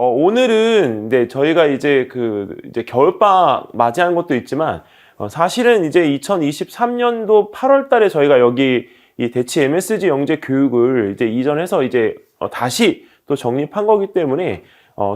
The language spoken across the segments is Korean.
오늘은 저희가 이제 겨울방학 맞이한 것도 있지만 사실은 이제 2023년도 8월 달에 저희가 여기 이 대치 MSG 영재 교육을 이제 이전해서 이제 다시 또 정립한 거기 때문에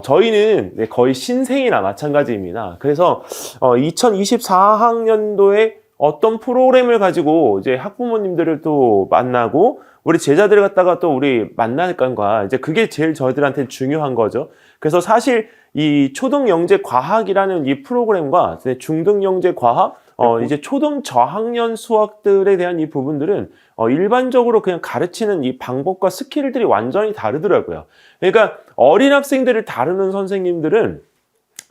저희는 거의 신생이나 마찬가지입니다. 그래서 2024학년도에 어떤 프로그램을 가지고 이제 학부모님들을 또 만나고 우리 제자들을 갖다가 또 우리 만날 건가, 이제 그게 제일 저희들한테 중요한 거죠. 그래서 사실 이 초등 영재 과학이라는 이 프로그램과 중등 영재 과학, 이제 초등 저학년 수학들에 대한 이 부분들은 일반적으로 그냥 가르치는 이 방법과 스킬들이 완전히 다르더라고요. 그러니까 어린 학생들을 다루는 선생님들은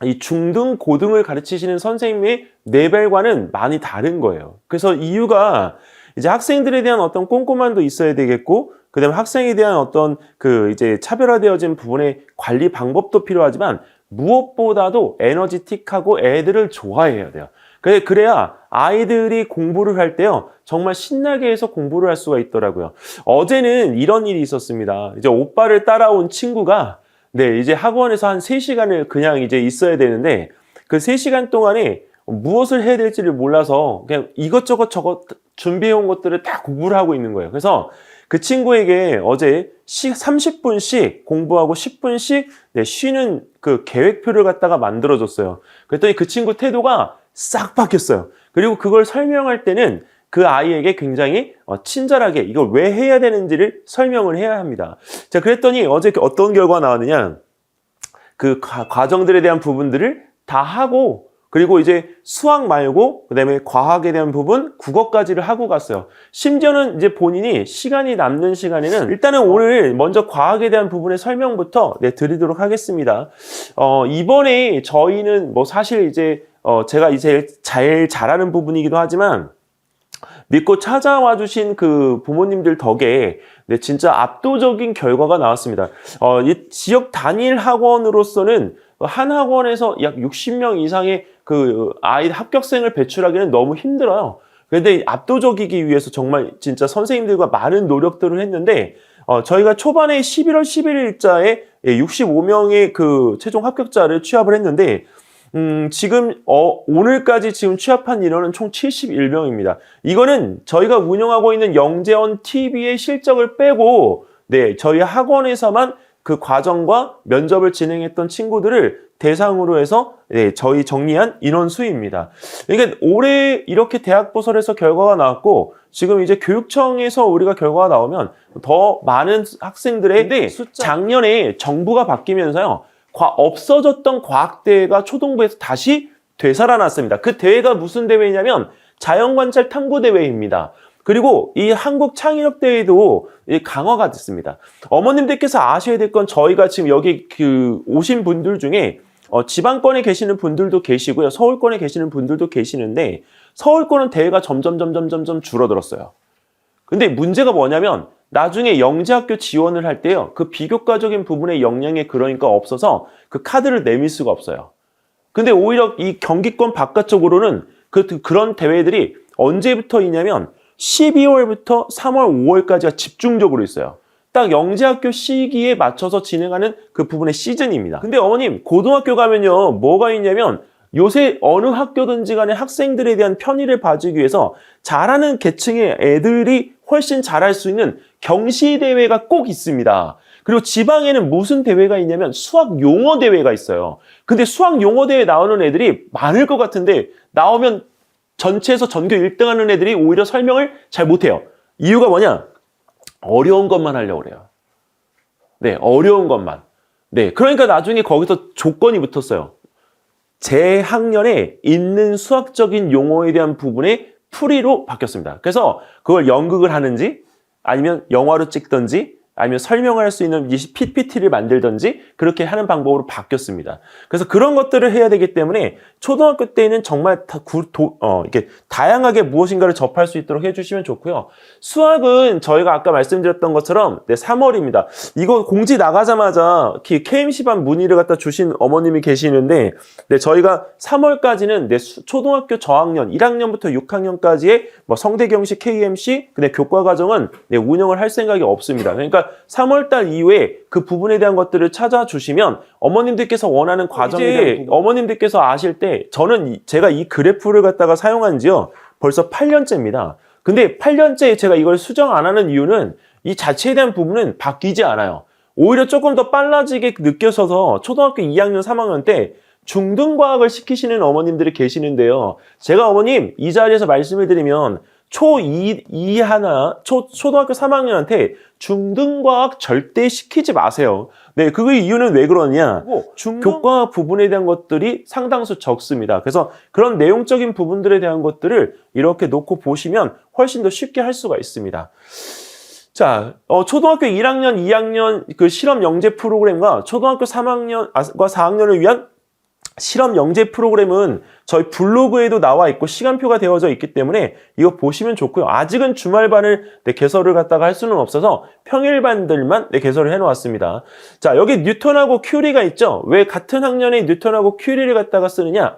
이 중등, 고등을 가르치시는 선생님의 레벨과는 많이 다른 거예요. 그래서 이유가 이제 학생들에 대한 어떤 꼼꼼함도 있어야 되겠고, 그 다음에 학생에 대한 어떤 이제 차별화되어진 부분의 관리 방법도 필요하지만, 무엇보다도 에너지틱하고 애들을 좋아해야 돼요. 그래야 아이들이 공부를 할 때요, 정말 신나게 해서 공부를 할 수가 있더라고요. 어제는 이런 일이 있었습니다. 이제 오빠를 따라온 친구가 이제 학원에서 한 3시간을 그냥 이제 있어야 되는데, 그 3시간 동안에 무엇을 해야 될지를 몰라서 그냥 이것저것 준비해온 것들을 다 공부를 하고 있는 거예요. 그래서 그 친구에게 어제 30분씩 공부하고 10분씩 쉬는 그 계획표를 갖다가 만들어줬어요. 그랬더니 그 친구 태도가 싹 바뀌었어요. 그리고 그걸 설명할 때는 그 아이에게 굉장히 친절하게 이걸 왜 해야 되는지를 설명을 해야 합니다. 자, 그랬더니 어제 어떤 결과가 나왔느냐, 그 과정들에 대한 부분들을 다 하고, 그리고 이제 수학 말고 그다음에 과학에 대한 부분, 국어까지를 하고 갔어요. 심지어는 이제 본인이 시간이 남는 시간에는 일단은 오늘 먼저 과학에 대한 부분의 설명부터 드리도록 하겠습니다. 이번에 저희는 뭐 사실 이제 제가 이제 제일 잘하는 부분이기도 하지만 믿고 찾아와 주신 그 부모님들 덕에 진짜 압도적인 결과가 나왔습니다. 이 지역 단일 학원으로서는 한 학원에서 약 60명 이상의 그 아이 합격생을 배출하기는 너무 힘들어요. 그런데 압도적이기 위해서 정말 진짜 선생님들과 많은 노력들을 했는데, 저희가 초반에 11월 11일자에 65명의 그 최종 합격자를 취합을 했는데, 지금 오늘까지 지금 취합한 인원은 총 71명입니다. 이거는 저희가 운영하고 있는 영재원 TV의 실적을 빼고 저희 학원에서만 그 과정과 면접을 진행했던 친구들을 대상으로 해서 저희 정리한 인원 수입니다. 그러니까 올해 이렇게 대학보설에서 결과가 나왔고, 지금 이제 교육청에서 우리가 결과가 나오면 더 많은 학생들의 작년에 정부가 바뀌면서요, 없어졌던 과학대회가 초등부에서 다시 되살아났습니다. 그 대회가 무슨 대회냐면 자연관찰 탐구대회입니다. 그리고 이 한국창의력대회도 강화가 됐습니다. 어머님들께서 아셔야 될 건, 저희가 지금 여기 오신 분들 중에 지방권에 계시는 분들도 계시고요, 서울권에 계시는 분들도 계시는데, 서울권은 대회가 점점 줄어들었어요. 근데 문제가 뭐냐면 나중에 영재학교 지원을 할 때요, 그 비교과적인 부분의 역량이 그러니까 없어서 그 카드를 내밀 수가 없어요. 근데 오히려 이 경기권 바깥쪽으로는 그런 대회들이 언제부터 있냐면 12월부터 3월, 5월까지가 집중적으로 있어요. 딱 영재학교 시기에 맞춰서 진행하는 그 부분의 시즌입니다. 근데 어머님, 고등학교 가면요, 뭐가 있냐면 요새 어느 학교든지 간에 학생들에 대한 편의를 봐주기 위해서 잘하는 계층의 애들이 훨씬 잘할 수 있는 경시대회가 꼭 있습니다. 그리고 지방에는 무슨 대회가 있냐면 수학 용어 대회가 있어요. 근데 수학 용어 대회 나오는 애들이 많을 것 같은데, 나오면 전체에서 전교 1등 하는 애들이 오히려 설명을 잘 못해요. 이유가 뭐냐? 어려운 것만 하려고 그래요. 어려운 것만. 그러니까 나중에 거기서 조건이 붙었어요. 제 학년에 있는 수학적인 용어에 대한 부분의 풀이로 바뀌었습니다. 그래서 그걸 연극을 하는지, 아니면 영화로 찍든지, 아니면 설명할 수 있는 PPT를 만들든지 그렇게 하는 방법으로 바뀌었습니다. 그래서 그런 것들을 해야 되기 때문에 초등학교 때는 정말 이렇게 다양하게 무엇인가를 접할 수 있도록 해주시면 좋고요. 수학은 저희가 아까 말씀드렸던 것처럼 3월입니다. 이거 공지 나가자마자 KMC반 문의를 갖다 주신 어머님이 계시는데, 저희가 3월까지는 초등학교 저학년 1학년부터 6학년까지의 뭐 성대경식 KMC, 근데 교과과정은 운영을 할 생각이 없습니다. 그러니까 그러니까 3월달 이후에 그 부분에 대한 것들을 찾아주시면 어머님들께서 원하는 과정에 대한 어머님들께서 아실 때 저는 제가 이 그래프를 갖다가 사용한 지요 벌써 8년째입니다. 근데 8년째 제가 이걸 수정 안 하는 이유는 이 자체에 대한 부분은 바뀌지 않아요. 오히려 조금 더 빨라지게 느껴져서 초등학교 2학년, 3학년 때 중등과학을 시키시는 어머님들이 계시는데요. 제가 어머님 이 자리에서 말씀을 드리면 초등학교 3학년한테 중등과학 절대 시키지 마세요. 네, 그 이유는 왜 그러냐? 교과학 부분에 대한 것들이 상당수 적습니다. 그래서 그런 내용적인 부분들에 대한 것들을 이렇게 놓고 보시면 훨씬 더 쉽게 할 수가 있습니다. 자, 초등학교 1학년, 2학년 그 실험 영재 프로그램과 초등학교 3학년과 4학년을 위한 실험 영재 프로그램은 저희 블로그에도 나와 있고 시간표가 되어져 있기 때문에 이거 보시면 좋고요. 아직은 주말반을 개설을 갖다가 할 수는 없어서 평일반들만 개설을 해놓았습니다. 자, 여기 뉴턴하고 큐리가 있죠. 왜 같은 학년에 뉴턴하고 큐리를 갖다가 쓰느냐?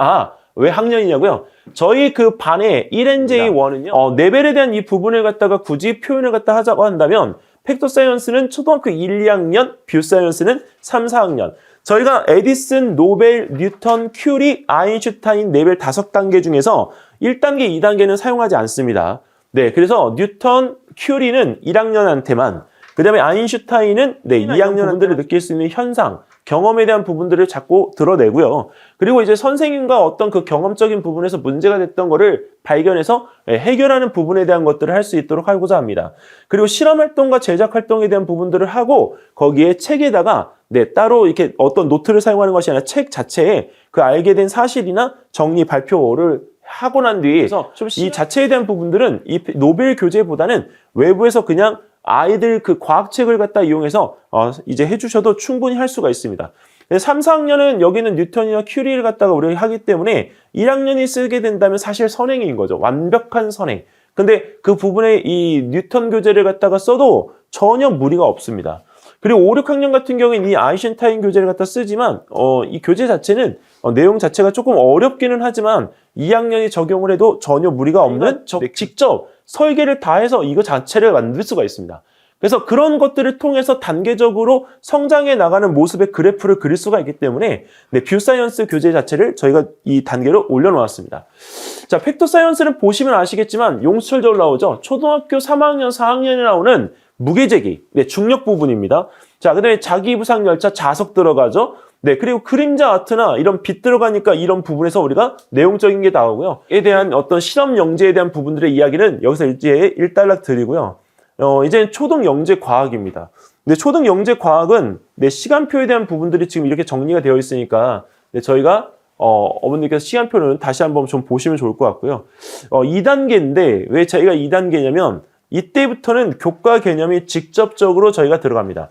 왜 학년이냐고요? 저희 그 반의 1NJ1은요. 레벨에 대한 이 부분을 갖다가 굳이 표현을 갖다 하자고 한다면 팩터 사이언스는 초등학교 1, 2학년, 뷰 사이언스는 3, 4학년. 저희가 에디슨, 노벨, 뉴턴, 큐리, 아인슈타인 레벨 5단계 중에서 1단계, 2단계는 사용하지 않습니다. 네, 그래서 뉴턴, 큐리는 1학년한테만, 그 다음에 아인슈타인은 2학년들을 느낄 수 있는 현상, 경험에 대한 부분들을 자꾸 드러내고요. 그리고 이제 선생님과 어떤 그 경험적인 부분에서 문제가 됐던 거를 발견해서 해결하는 부분에 대한 것들을 할 수 있도록 하고자 합니다. 그리고 실험활동과 제작활동에 대한 부분들을 하고 거기에 책에다가 따로 이렇게 어떤 노트를 사용하는 것이 아니라 책 자체에 그 알게 된 사실이나 정리 발표를 하고 난 뒤에 이 자체에 대한 부분들은 이 노벨 교재보다는 외부에서 그냥 아이들 그 과학책을 갖다 이용해서 이제 해주셔도 충분히 할 수가 있습니다. 3, 4학년은 여기는 뉴턴이나 큐리를 갖다가 우리가 하기 때문에 1학년이 쓰게 된다면 사실 선행인 거죠. 완벽한 선행. 근데 그 부분에 이 뉴턴 교재를 갖다가 써도 전혀 무리가 없습니다. 그리고 5, 6학년 같은 경우에는 이 아인슈타인 교재를 갖다 쓰지만 이 교재 자체는 내용 자체가 조금 어렵기는 하지만 2학년이 적용을 해도 전혀 무리가 없는 직접 설계를 다 해서 이거 자체를 만들 수가 있습니다. 그래서 그런 것들을 통해서 단계적으로 성장해 나가는 모습의 그래프를 그릴 수가 있기 때문에 뷰 사이언스 교재 자체를 저희가 이 단계로 올려놓았습니다. 자, 팩터 사이언스는 보시면 아시겠지만 용수철저로 나오죠. 초등학교 3학년, 4학년에 나오는 무게재기, 중력 부분입니다. 자, 그 다음에 자기부상열차 자석 들어가죠. 그리고 그림자 아트나 이런 빛 들어가니까 이런 부분에서 우리가 내용적인 게 나오고요. 에 대한 어떤 실험 영재에 대한 부분들의 이야기는 여기서 이제 일단락 드리고요. 이제 초등 영재 과학입니다. 근데 초등 영재 과학은 시간표에 대한 부분들이 지금 이렇게 정리가 되어 있으니까 저희가 어머님께서 시간표는 다시 한번 좀 보시면 좋을 것 같고요. 2단계인데 왜 저희가 2단계냐면 이때부터는 교과 개념이 직접적으로 저희가 들어갑니다.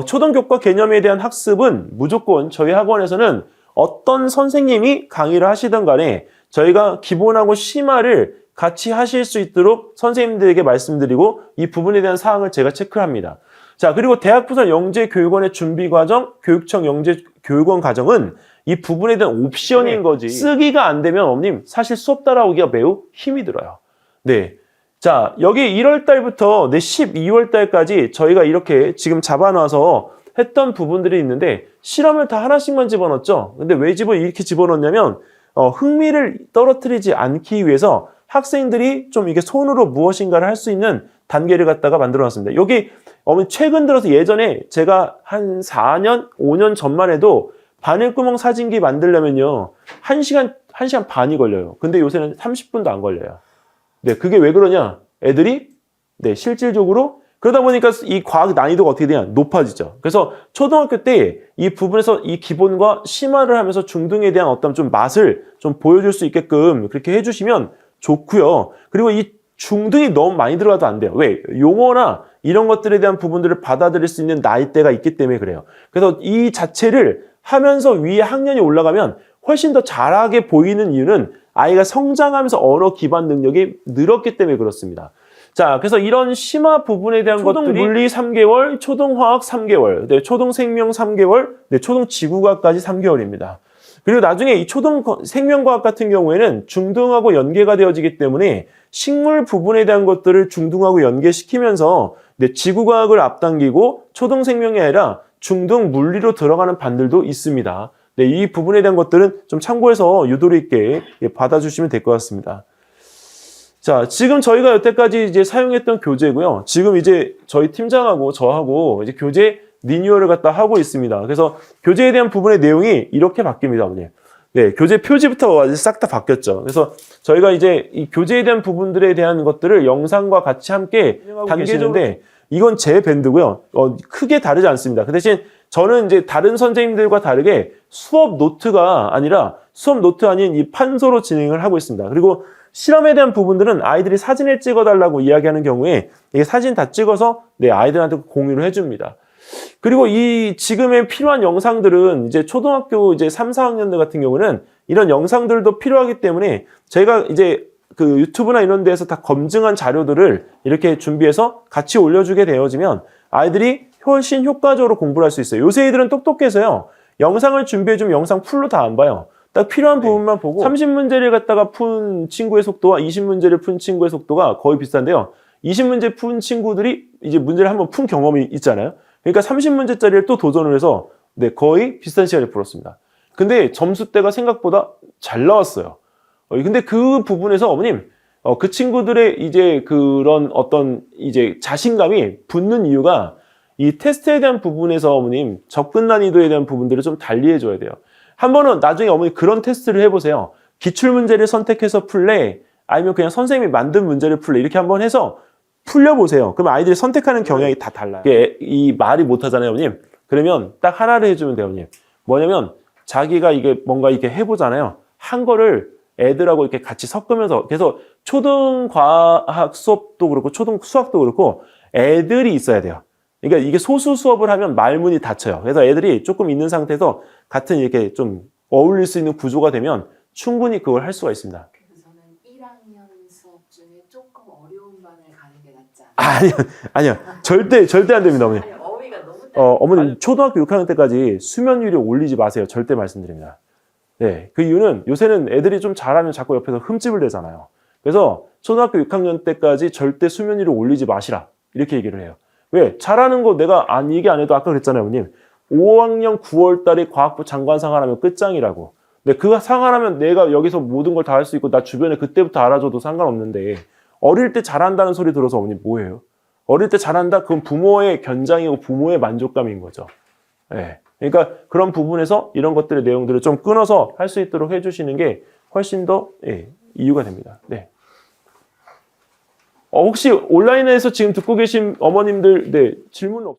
초등교과 개념에 대한 학습은 무조건 저희 학원에서는 어떤 선생님이 강의를 하시든 간에 저희가 기본하고 심화를 같이 하실 수 있도록 선생님들에게 말씀드리고 이 부분에 대한 사항을 제가 체크합니다. 자, 그리고 대학부설 영재교육원의 준비과정, 교육청 영재교육원 과정은 이 부분에 대한 옵션인 거지 쓰기가 안 되면 어머님 사실 수업 따라오기가 매우 힘이 들어요. 자, 여기 1월 달부터 12월 달까지 저희가 이렇게 지금 잡아놔서 했던 부분들이 있는데 실험을 다 하나씩만 집어넣었죠. 근데 왜 이렇게 집어넣냐면 흥미를 떨어뜨리지 않기 위해서 학생들이 좀 이게 손으로 무엇인가를 할 수 있는 단계를 갖다가 만들어 놨습니다. 여기 최근 들어서 예전에 제가 한 4년, 5년 전만 해도 바늘구멍 사진기 만들려면요 1시간 반이 걸려요. 근데 요새는 30분도 안 걸려요. 그게 왜 그러냐? 애들이 실질적으로 그러다 보니까 이 과학 난이도가 어떻게 되냐? 높아지죠. 그래서 초등학교 때 이 부분에서 이 기본과 심화를 하면서 중등에 대한 어떤 좀 맛을 좀 보여줄 수 있게끔 그렇게 해주시면 좋고요. 그리고 이 중등이 너무 많이 들어가도 안 돼요. 왜? 용어나 이런 것들에 대한 부분들을 받아들일 수 있는 나이대가 있기 때문에 그래요. 그래서 이 자체를 하면서 위에 학년이 올라가면 훨씬 더 잘하게 보이는 이유는 아이가 성장하면서 언어 기반 능력이 늘었기 때문에 그렇습니다. 자, 그래서 이런 심화 부분에 대한 것들이 초등 물리 3개월, 초등 화학 3개월, 초등 생명 3개월, 초등 지구과학까지 3개월입니다. 그리고 나중에 이 초등 생명과학 같은 경우에는 중등하고 연계가 되어지기 때문에 식물 부분에 대한 것들을 중등하고 연계시키면서 네, 지구과학을 앞당기고 초등생명이 아니라 중등 물리로 들어가는 반들도 있습니다. 네, 이 부분에 대한 것들은 좀 참고해서 유도리 있게 받아주시면 될 것 같습니다. 자, 지금 저희가 여태까지 이제 사용했던 교재고요. 지금 이제 저희 팀장하고 저하고 이제 교재 리뉴얼을 갖다 하고 있습니다. 그래서 교재에 대한 부분의 내용이 이렇게 바뀝니다, 어머니. 네, 교재 표지부터 싹 다 바뀌었죠. 그래서 저희가 이제 이 교재에 대한 부분들에 대한 것들을 영상과 같이 함께 단계적인데 이건 제 밴드고요. 크게 다르지 않습니다. 그 대신 저는 이제 다른 선생님들과 다르게 수업 노트가 아니라 수업 노트 아닌 이 판서로 진행을 하고 있습니다. 그리고 실험에 대한 부분들은 아이들이 사진을 찍어달라고 이야기하는 경우에 이게 사진 다 찍어서 네, 아이들한테 공유를 해줍니다. 그리고 이 지금에 필요한 영상들은 이제 초등학교 이제 3, 4학년들 같은 경우는 이런 영상들도 필요하기 때문에 제가 이제 그 유튜브나 이런 데에서 다 검증한 자료들을 이렇게 준비해서 같이 올려주게 되어지면 아이들이 훨씬 효과적으로 공부를 할 수 있어요. 요새 애들은 똑똑해서요. 영상을 준비해주면 영상 풀로 다 안 봐요. 딱 필요한 부분만 보고 30문제를 갖다가 푼 친구의 속도와 20문제를 푼 친구의 속도가 거의 비슷한데요. 20문제 푼 친구들이 이제 문제를 한번 푼 경험이 있잖아요. 그러니까 30문제짜리를 또 도전을 해서 네, 거의 비슷한 시간에 풀었습니다. 근데 점수대가 생각보다 잘 나왔어요. 근데 그 부분에서 어머님, 그 친구들의 이제 그런 어떤 이제 자신감이 붙는 이유가 이 테스트에 대한 부분에서 어머님 접근 난이도에 대한 부분들을 좀 달리 해줘야 돼요. 한 번은 나중에 어머니 그런 테스트를 해보세요. 기출문제를 선택해서 풀래? 아니면 그냥 선생님이 만든 문제를 풀래? 이렇게 한번 해서 풀려보세요. 그럼 아이들이 선택하는 경향이 다 달라요. 이 말이 못하잖아요, 어머님. 그러면 딱 하나를 해주면 돼요, 어머님. 뭐냐면 자기가 이게 뭔가 이렇게 해보잖아요. 한 거를 애들하고 이렇게 같이 섞으면서 그래서 초등 과학 수업도 그렇고 초등 수학도 그렇고 애들이 있어야 돼요. 그러니까 이게 소수 수업을 하면 말문이 닫혀요. 그래서 애들이 조금 있는 상태에서 같은 이렇게 좀 어울릴 수 있는 구조가 되면 충분히 그걸 할 수가 있습니다. 그래서 저는 1학년 수업 중에 조금 어려운 반을 가는 게 낫지 않아요? 아니요. 절대 안 됩니다, 어머니. 아니, 어휘가 너무 어머니 초등학교 6학년 때까지 수면 위로 올리지 마세요. 절대 말씀드립니다. 네, 그 이유는 요새는 애들이 좀 잘하면 자꾸 옆에서 흠집을 내잖아요. 그래서 초등학교 6학년 때까지 절대 수면 위로 올리지 마시라. 이렇게 얘기를 해요. 왜? 잘하는 거 내가 얘기 안 해도 아까 그랬잖아요, 어머님. 5학년 9월 달에 과학부 장관상을 하면 끝장이라고. 근데 그 상을 하면 내가 여기서 모든 걸 다 할 수 있고 나 주변에 그때부터 알아줘도 상관없는데 어릴 때 잘한다는 소리 들어서 어머니 뭐예요? 어릴 때 잘한다? 그건 부모의 견장이고 부모의 만족감인 거죠. 네. 그러니까 그런 부분에서 이런 것들의 내용들을 좀 끊어서 할 수 있도록 해주시는 게 훨씬 더 이유가 됩니다. 네. 혹시 온라인에서 지금 듣고 계신 어머님들 질문 없